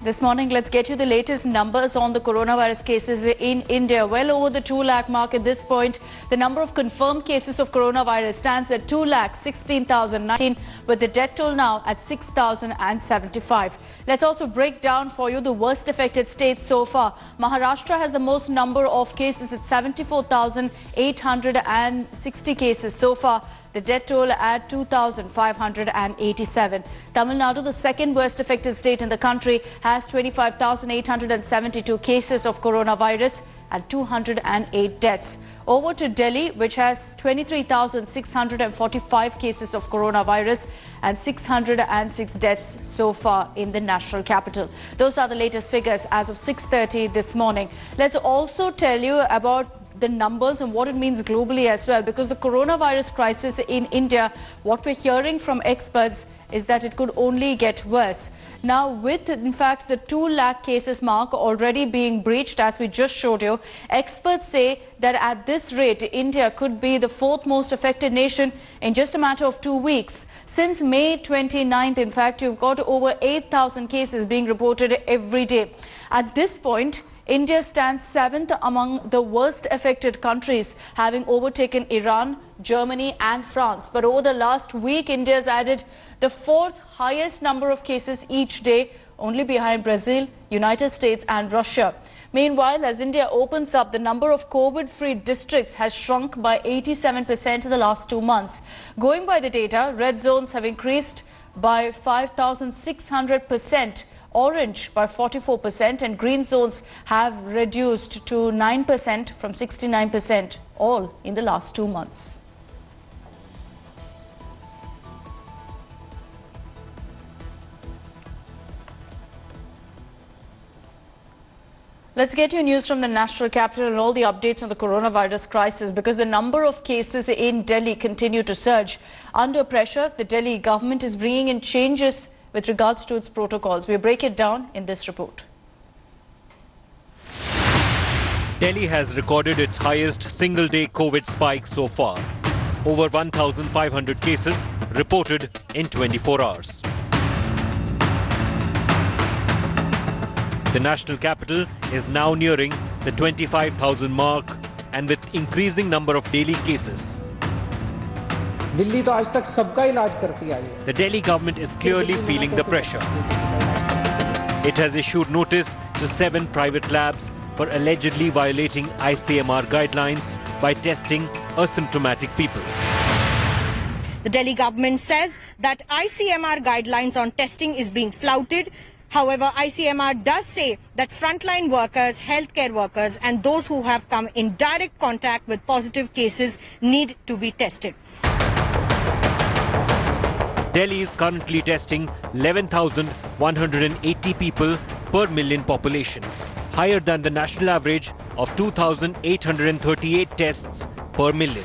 This morning, let's get you the latest numbers on the coronavirus cases in India. Well over the 2 lakh mark at this point. The number of confirmed cases of coronavirus stands at 2,16,019, with the death toll now at 6,075. Let's also break down for you the worst affected states so far. Maharashtra has the most number of cases at 74,860 cases so far. The death toll at 2,587. Tamil Nadu, the second worst affected state in the country, has 25,872 cases of coronavirus and 208 deaths. Over to Delhi, which has 23,645 cases of coronavirus and 606 deaths so far in the national capital. Those are the latest figures as of 6:30 this morning. Let's also tell you about the numbers and what it means globally as well, because the coronavirus crisis in India, what we're hearing from experts is that it could only get worse. Now, with in fact the 2 lakh cases mark already being breached, as we just showed you, experts say that at this rate, India could be the fourth most affected nation in just a matter of 2 weeks. Since May 29th, in fact, you've got over 8,000 cases being reported every day. At this point, India stands 7th among the worst affected countries, having overtaken Iran, Germany and France. But over the last week, India has added the 4th highest number of cases each day, only behind Brazil, United States and Russia. Meanwhile, as India opens up, the number of COVID-free districts has shrunk by 87% in the last 2 months. Going by the data, red zones have increased by 5,600%. Orange by 44% and green zones have reduced to 9% from 69%, all in the last 2 months. Let's get you news from the national capital and all the updates on the coronavirus crisis, because the number of cases in Delhi continue to surge. Under pressure, the Delhi government is bringing in changes with regards to its protocols. We break it down in this report. Delhi has recorded its highest single-day COVID spike so far. Over 1,500 cases reported in 24 hours. The national capital is now nearing the 25,000 mark, and with increasing number of daily cases. Delhi तो आज तक सबका इलाज करती आई है. The Delhi government is clearly feeling the pressure. It has issued notice to 7 private labs for allegedly violating ICMR guidelines by testing asymptomatic people. The Delhi government says that ICMR guidelines on testing is being flouted. However, ICMR does say that frontline workers, healthcare workers and those who have come in direct contact with positive cases need to be tested. Delhi is currently testing 11,180 people per million population, higher than the national average of 2,838 tests per million.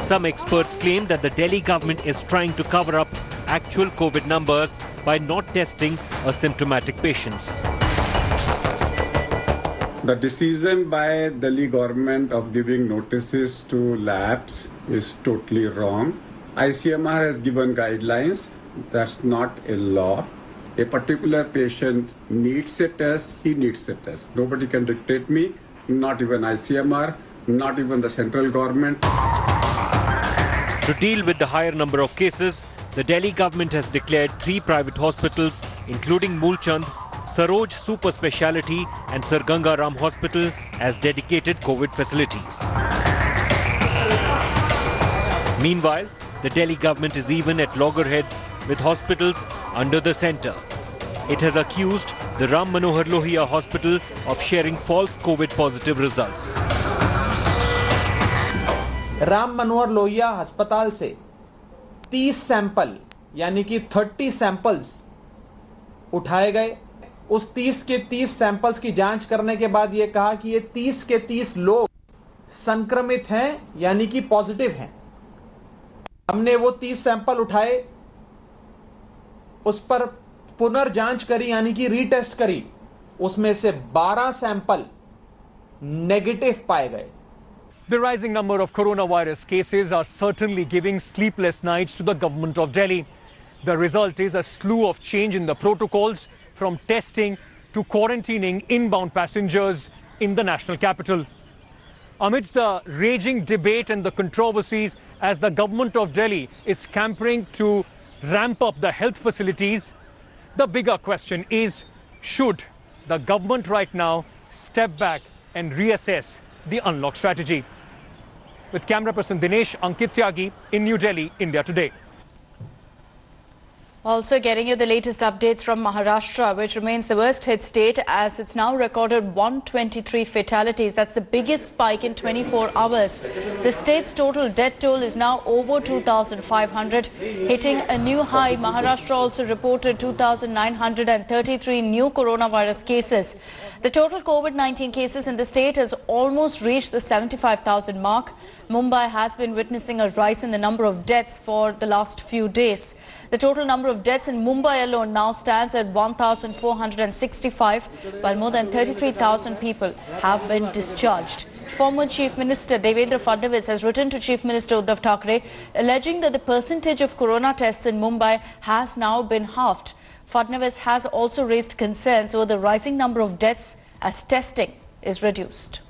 Some experts claim that the Delhi government is trying to cover up actual COVID numbers by not testing asymptomatic patients. The decision by Delhi government of giving notices to labs is totally wrong. ICMR has given guidelines. That's not a law. A particular patient needs a test, he needs a test. Nobody can dictate me, not even ICMR, not even the central government. To deal with the higher number of cases, the Delhi government has declared 3 private hospitals, including Mulchand, Saroj Super Speciality and Sir Ganga Ram Hospital, as dedicated COVID facilities. Meanwhile, the Delhi government is even at loggerheads with hospitals under the centre. It has accused the Ram Manohar Lohia Hospital of sharing false COVID positive results. Ram Manohar Lohia अस्पताल से 30 sample यानी कि 30 samples उठाए गए. उस 30 के 30 samples की जांच करने के बाद यह कहा कि ये 30 के 30 लोग संक्रमित हैं यानी कि पॉजिटिव हैं. हमने वो 30 सैंपल उठाए, उस पर पुनर्जांच करी यानी कि रीटेस्ट करी. उसमें से 12 सैंपल नेगेटिव पाए गए. The rising number of coronavirus cases are certainly giving sleepless nights to the government of Delhi. The result is a slew of change in the protocols, from testing to quarantining inbound passengers in the national capital. Amidst the raging debate and the controversies as the government of Delhi is scampering to ramp up the health facilities, the bigger question is, should the government right now step back and reassess the unlock strategy? With camera person Dinesh, Ankit Tyagi in New Delhi, India Today. Also getting you the latest updates from Maharashtra, which remains the worst hit state as it's now recorded 123 fatalities. That's the biggest spike in 24 hours. The state's total death toll is now over 2,500, hitting a new high. Maharashtra also reported 2,933 new coronavirus cases. The total COVID-19 cases in the state has almost reached the 75,000 mark. Mumbai has been witnessing a rise in the number of deaths for the last few days. The total number of deaths in Mumbai alone now stands at 1,465, while more than 33,000 people have been discharged. Former Chief Minister Devendra Fadnavis has written to Chief Minister Uddhav Thackeray, alleging that the percentage of corona tests in Mumbai has now been halved. Fadnavis has also raised concerns over the rising number of deaths as testing is reduced.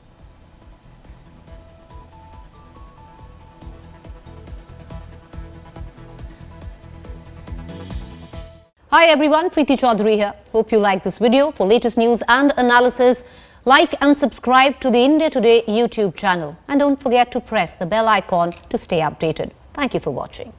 Hi everyone, Preeti Chaudhary here. Hope you like this video. For latest news and analysis, like and subscribe to the India Today YouTube channel. And don't forget to press the bell icon to stay updated. Thank you for watching.